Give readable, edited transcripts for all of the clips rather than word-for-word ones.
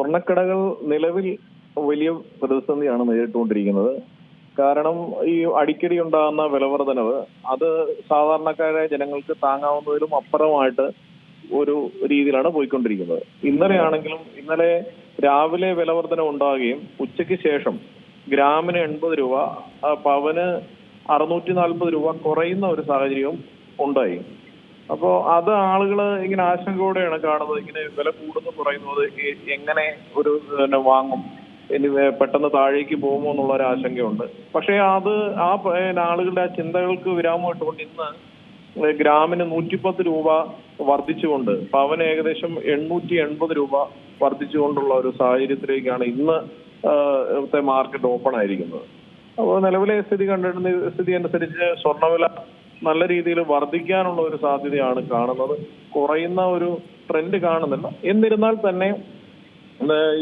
സ്വർണ്ണക്കടകൾ നിലവിൽ വലിയ പ്രതിസന്ധിയാണ് നേരിട്ടുകൊണ്ടിരിക്കുന്നത്. കാരണം ഈ അടിക്കടി ഉണ്ടാകുന്ന വിലവർധനവ് അത് സാധാരണക്കാരായ ജനങ്ങൾക്ക് താങ്ങാവുന്നതിലും അപ്പുറമായിട്ട് ഒരു രീതിയിലാണ് പോയിക്കൊണ്ടിരിക്കുന്നത്. ഇന്നലെ രാവിലെ വിലവർധന ഉണ്ടാവുകയും ഉച്ചയ്ക്ക് ശേഷം ഗ്രാമിന് 80 രൂപ, പവന് 640 രൂപ കുറയുന്ന ഒരു സാഹചര്യവും ഉണ്ടായി. അപ്പോ അത് ആളുകള് ഇങ്ങനെ ആശങ്കയോടെയാണ് കാണുന്നത്. ഇങ്ങനെ വില കൂടുന്നു കുറയുന്നത് എങ്ങനെ ഒരു വാങ്ങും, ഇനി പെട്ടെന്ന് താഴേക്ക് പോകുമോ എന്നുള്ള ഒരു ആശങ്കയുണ്ട്. പക്ഷേ അത് ആളുകളുടെ ആ ചിന്തകൾക്ക് വിരാമമിട്ടുകൊണ്ട് ഇന്ന് ഗ്രാമിന് 110 രൂപ വർദ്ധിച്ചുകൊണ്ട് പവന് ഏകദേശം 880 രൂപ വർദ്ധിച്ചുകൊണ്ടുള്ള ഒരു സാഹചര്യത്തിലേക്കാണ് ഇന്ന് മാർക്കറ്റ് ഓപ്പൺ ആയിരിക്കുന്നത്. അപ്പോൾ നിലവിലെ സ്ഥിതി അനുസരിച്ച് സ്വർണ്ണവില നല്ല രീതിയിൽ വർദ്ധിക്കാനുള്ള ഒരു സാധ്യതയാണ് കാണുന്നത്. കുറയുന്ന ഒരു ട്രെൻഡ് കാണുന്നില്ല. എന്നിരുന്നാൽ തന്നെ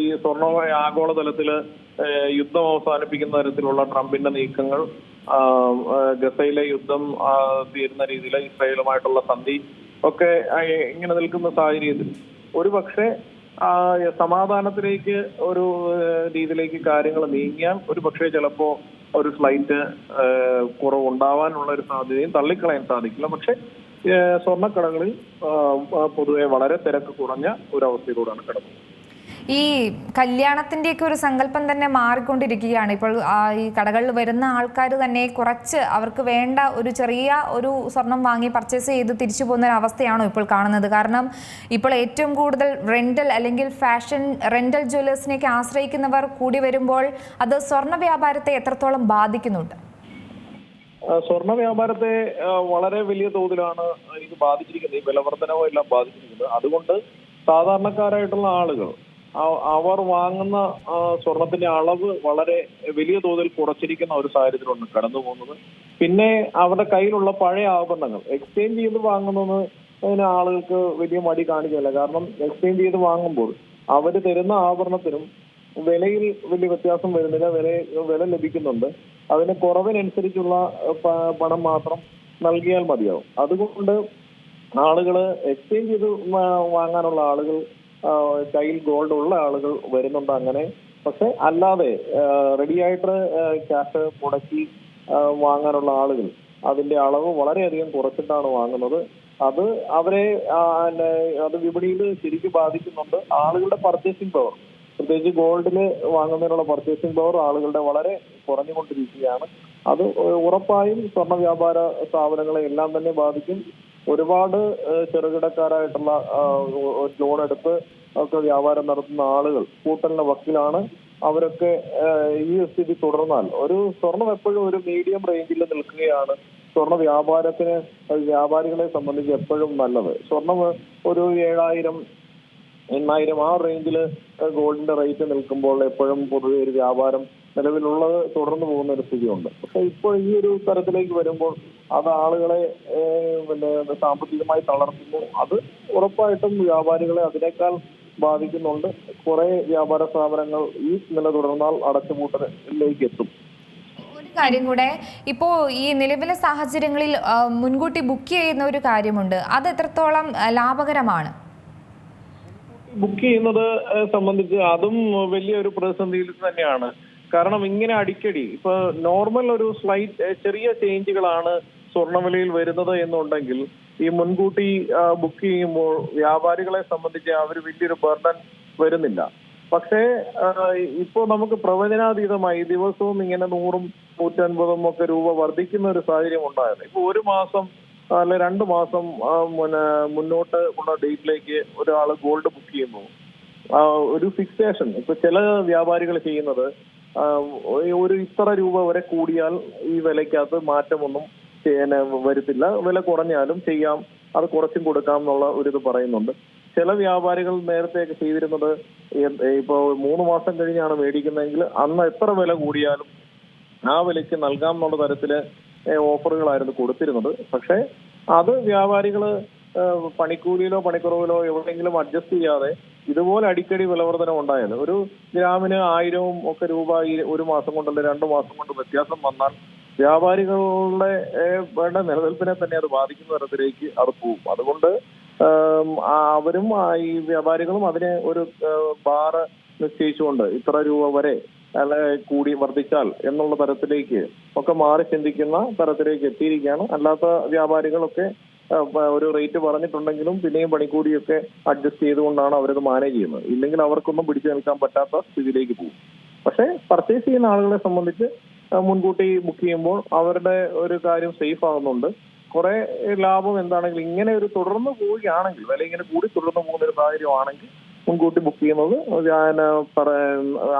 ഈ സ്വർണ്ണ ആഗോളതലത്തില് യുദ്ധം അവസാനിപ്പിക്കുന്ന തരത്തിലുള്ള ട്രംപിന്റെ നീക്കങ്ങൾ, ഗസയിലെ യുദ്ധം തീരുന്ന രീതിയിൽ ഇസ്രായേലുമായിട്ടുള്ള സന്ധി ഒക്കെ ഇങ്ങനെ നിൽക്കുന്ന സാഹചര്യത്തിൽ ഒരുപക്ഷെ സമാധാനത്തിലേക്ക് ഒരു രീതിയിലേക്ക് കാര്യങ്ങൾ നീങ്ങിയാൽ ഒരുപക്ഷെ ചിലപ്പോ ഒരു സ്ലൈറ്റ് കുറവുണ്ടാവാനുള്ള ഒരു സാധ്യതയും തള്ളിക്കളയാൻ സാധിക്കില്ല. പക്ഷെ സ്വർണ്ണക്കടകളിൽ പൊതുവെ വളരെ തിരക്ക് കുറഞ്ഞ ഒരു അവസ്ഥയിലൂടെയാണ് കടന്നത്. ഈ കല്യാണത്തിൻ്റെയൊക്കെ ഒരു സങ്കല്പം തന്നെ മാറിക്കൊണ്ടിരിക്കുകയാണ്. ഇപ്പോൾ ഈ കടകളിൽ വരുന്ന ആൾക്കാർ തന്നെ കുറച്ച് അവർക്ക് വേണ്ട ഒരു ചെറിയ ഒരു സ്വർണം വാങ്ങി പർച്ചേസ് ചെയ്ത് തിരിച്ചു പോകുന്ന ഒരു അവസ്ഥയാണോ ഇപ്പോൾ കാണുന്നത്? കാരണം ഇപ്പോൾ ഏറ്റവും കൂടുതൽ റെന്റൽ അല്ലെങ്കിൽ ഫാഷൻ റെന്റൽ ജ്വല്ലേഴ്സിനെയൊക്കെ ആശ്രയിക്കുന്നവർ കൂടി വരുമ്പോൾ അത് സ്വർണ്ണ വ്യാപാരത്തെ എത്രത്തോളം ബാധിക്കുന്നുണ്ട്? സ്വർണ്ണ വ്യാപാരത്തെ വളരെ വലിയ തോതിലാണ് ഇത് ബാധിച്ചിരിക്കുന്നത്. ഈ വിലവർധനവും എല്ലാം ബാധിച്ചിരിക്കുന്നത്. അതുകൊണ്ട് സാധാരണക്കാരായിട്ടുള്ള ആളുകൾ അവർ വാങ്ങുന്ന സ്വർണത്തിന്റെ അളവ് വളരെ വലിയ തോതിൽ കുറച്ചിരിക്കുന്ന ഒരു സാഹചര്യത്തിലാണ് കടന്നു പോകുന്നത്. പിന്നെ അവരുടെ കയ്യിലുള്ള പഴയ ആഭരണങ്ങൾ എക്സ്ചേഞ്ച് ചെയ്ത് വാങ്ങുന്നത് അതിന് ആളുകൾക്ക് വലിയ മടി കാണിക്കില്ല. കാരണം എക്സ്ചേഞ്ച് ചെയ്ത് വാങ്ങുമ്പോൾ അവർ തരുന്ന ആഭരണത്തിനും വിലയിൽ വലിയ വ്യത്യാസം വരുന്നില്ല. വില ലഭിക്കുന്നുണ്ട്. അതിന് കുറവിനനുസരിച്ചുള്ള പണം മാത്രം നൽകിയാൽ മതിയാവും. അതുകൊണ്ട് ആളുകള് എക്സ്ചേഞ്ച് ചെയ്ത് വാങ്ങാനുള്ള ആളുകൾ, കയ്യിൽ ഗോൾഡ് ഉള്ള ആളുകൾ വരുന്നുണ്ട് അങ്ങനെ. പക്ഷെ അല്ലാതെ റെഡിയായിട്ട് ക്യാഷ് മുടക്കി വാങ്ങാനുള്ള ആളുകൾ അതിന്റെ അളവ് വളരെയധികം കുറച്ചിട്ടാണ് വാങ്ങുന്നത്. അത് അവരെ അത് വിപണിയിൽ ശരിക്കും ബാധിക്കുന്നുണ്ട്. ആളുകളുടെ പർച്ചേസിംഗ് പവർ, പ്രത്യേകിച്ച് ഗോൾഡില് വാങ്ങുന്നതിനുള്ള പർച്ചേസിംഗ് പവർ ആളുകളുടെ വളരെ കുറഞ്ഞുകൊണ്ടിരിക്കുകയാണ്. അത് ഉറപ്പായും സ്വർണ്ണ വ്യാപാര സ്ഥാപനങ്ങളെ എല്ലാം തന്നെ ബാധിക്കും. ഒരുപാട് ചെറുകിടക്കാരായിട്ടുള്ള ലോൺ എടുത്ത് ഒക്കെ വ്യാപാരം നടത്തുന്ന ആളുകൾ കൂട്ടലിന്റെ വക്കിലാണ്. അവരൊക്കെ ഈ സ്ഥിതി തുടർന്നാൽ ഒരു സ്വർണം എപ്പോഴും ഒരു മീഡിയം റേഞ്ചിൽ നിൽക്കുകയാണ് സ്വർണ്ണ വ്യാപാരത്തിന് വ്യാപാരികളെ സംബന്ധിച്ച് എപ്പോഴും നല്ലത്. സ്വർണം ഒരു 7,000, 8,000 ആ റേഞ്ചില് ഗോൾഡിന്റെ റേറ്റ് നിൽക്കുമ്പോൾ എപ്പോഴും പൊതുവെ ഒരു വ്യാപാരം നിലവിലുള്ളത് തുടർന്നു പോകുന്ന ഒരു സ്ഥിതിയുണ്ട്. പക്ഷെ ഇപ്പോൾ ഈ ഒരു തരത്തിലേക്ക് വരുമ്പോൾ അത് ആളുകളെ സാമ്പത്തികമായി തളർത്തുന്നു. അത് ഉറപ്പായിട്ടും വ്യാപാരികളെ അതിനേക്കാൾ ബാധിക്കുന്നുണ്ട്. കുറെ വ്യാപാര സ്ഥാപനങ്ങൾ ഈ നില തുടർന്നാൽ അടച്ചുപൂട്ടലിലേക്ക് എത്തും. ഒരു കാര്യം കൂടെ, ഇപ്പോ ഈ നിലവിലെ സാഹചര്യങ്ങളിൽ മുൻകൂട്ടി ബുക്ക് ചെയ്യുന്ന ഒരു കാര്യമുണ്ട്. അത് എത്രത്തോളം ലാഭകരമാണ്? ബുക്ക് ചെയ്യുന്നത് സംബന്ധിച്ച് അതും വലിയൊരു പ്രതിസന്ധിയിൽ തന്നെയാണ്. കാരണം ഇങ്ങനെ അടിക്കടി ഇപ്പൊ നോർമൽ ഒരു ചെറിയ ചേഞ്ചുകളാണ് സ്വർണ്ണവിലയിൽ വരുന്നത് എന്നുണ്ടെങ്കിൽ ഈ മുൻകൂട്ടി ബുക്ക് ചെയ്യുമ്പോൾ വ്യാപാരികളെ സംബന്ധിച്ച് അവർ വലിയൊരു ബർഡൻ വരുന്നില്ല. പക്ഷേ ഇപ്പോൾ നമുക്ക് പ്രവചനാതീതമായി ദിവസവും ഇങ്ങനെ 100, 150 ഒക്കെ രൂപ വർദ്ധിക്കുന്ന ഒരു സാഹചര്യം ഉണ്ടായിരുന്നു. ഇപ്പൊ 1 മാസം അല്ലെ 2 മാസം മുന്നോട്ട് ഉള്ള ഡേറ്റിലേക്ക് ഒരാൾ ഗോൾഡ് ബുക്ക് ചെയ്യുന്നു. ഒരു ഫിക്സേഷൻ ഇപ്പൊ ചില വ്യാപാരികൾ ചെയ്യുന്നത് ഒരു ഇത്ര രൂപ വരെ കൂടിയാൽ ഈ വിലയ്ക്കകത്ത് മാറ്റമൊന്നും വരുത്തില്ല, വില കുറഞ്ഞാലും ചെയ്യാം, അത് കുറച്ചും കൊടുക്കാം എന്നുള്ള ഒരിത് പറയുന്നുണ്ട്. ചില വ്യാപാരികൾ നേരത്തെയൊക്കെ ചെയ്തിരുന്നത് ഇപ്പൊ 3 മാസം കഴിഞ്ഞാണ് മേടിക്കുന്നതെങ്കിൽ അന്ന് എത്ര വില കൂടിയാലും ആ വിലയ്ക്ക് നൽകാം എന്നുള്ള തരത്തില് ഓഫറുകളായിരുന്നു കൊടുത്തിരുന്നത്. പക്ഷെ അത് വ്യാപാരികള് പണിക്കൂലിയിലോ പണിക്കുറവിലോ എവിടെയെങ്കിലും അഡ്ജസ്റ്റ് ചെയ്യാതെ ഇതുപോലെ അടിക്കടി വിലവർധന ഉണ്ടായാൽ ഒരു ഗ്രാമിന് 1000 ഒക്കെ രൂപ ഈ 1 മാസം കൊണ്ടല്ല 2 മാസം കൊണ്ട് വ്യത്യാസം വന്നാൽ വ്യാപാരികളുടെ വേണ്ട നിലനിൽപ്പിനെ തന്നെ അത് ബാധിക്കുന്ന തരത്തിലേക്ക് അത് പോകും. അതുകൊണ്ട് അവരും ഈ വ്യാപാരികളും അതിനെ ഒരു ബാറ് നിശ്ചയിച്ചുകൊണ്ട് ഇത്ര രൂപ വരെ അല്ലെ കൂടി വർദ്ധിച്ചാൽ എന്നുള്ള തരത്തിലേക്ക് ഒക്കെ മാറി ചിന്തിക്കുന്ന തരത്തിലേക്ക് എത്തിയിരിക്കുകയാണ്. അല്ലാത്ത വ്യാപാരികളൊക്കെ ഒരു റേറ്റ് പറഞ്ഞിട്ടുണ്ടെങ്കിലും പിന്നെയും പണിക്കൂലിയൊക്കെ അഡ്ജസ്റ്റ് ചെയ്തുകൊണ്ടാണ് അവരത് മാനേജ് ചെയ്യുന്നത്. ഇല്ലെങ്കിൽ അവർക്കൊന്നും പിടിച്ചു നിൽക്കാൻ പറ്റാത്ത സ്ഥിതിയിലേക്ക് പോകും. പക്ഷേ പർച്ചേസ് ചെയ്യുന്ന ആളുകളെ സംബന്ധിച്ച് മുൻകൂട്ടി ബുക്ക് ചെയ്യുമ്പോൾ അവരുടെ ഒരു കാര്യം സേഫ് ആകുന്നുണ്ട്. കുറെ ലാഭം എന്താണെങ്കിലും ഇങ്ങനെ ഒരു തുടർന്ന് പോവുകയാണെങ്കിൽ വില ഇങ്ങനെ കൂടി തുടർന്ന് പോകുന്ന ഒരു സാഹചര്യമാണെങ്കിൽ മുൻകൂട്ടി ബുക്ക് ചെയ്യുന്നത്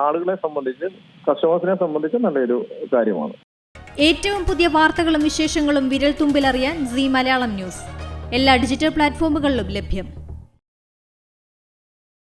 ആളുകളെ സംബന്ധിച്ച്, കസ്റ്റമേഴ്സിനെ സംബന്ധിച്ച് നല്ലൊരു കാര്യമാണ്. ഏറ്റവും പുതിയ വാർത്തകളും വിശേഷങ്ങളും വിരൽ തുമ്പിലറിയാൻ സീ മലയാളം ന്യൂസ് എല്ലാ ഡിജിറ്റൽ പ്ലാറ്റ്ഫോമുകളിലും ലഭ്യം.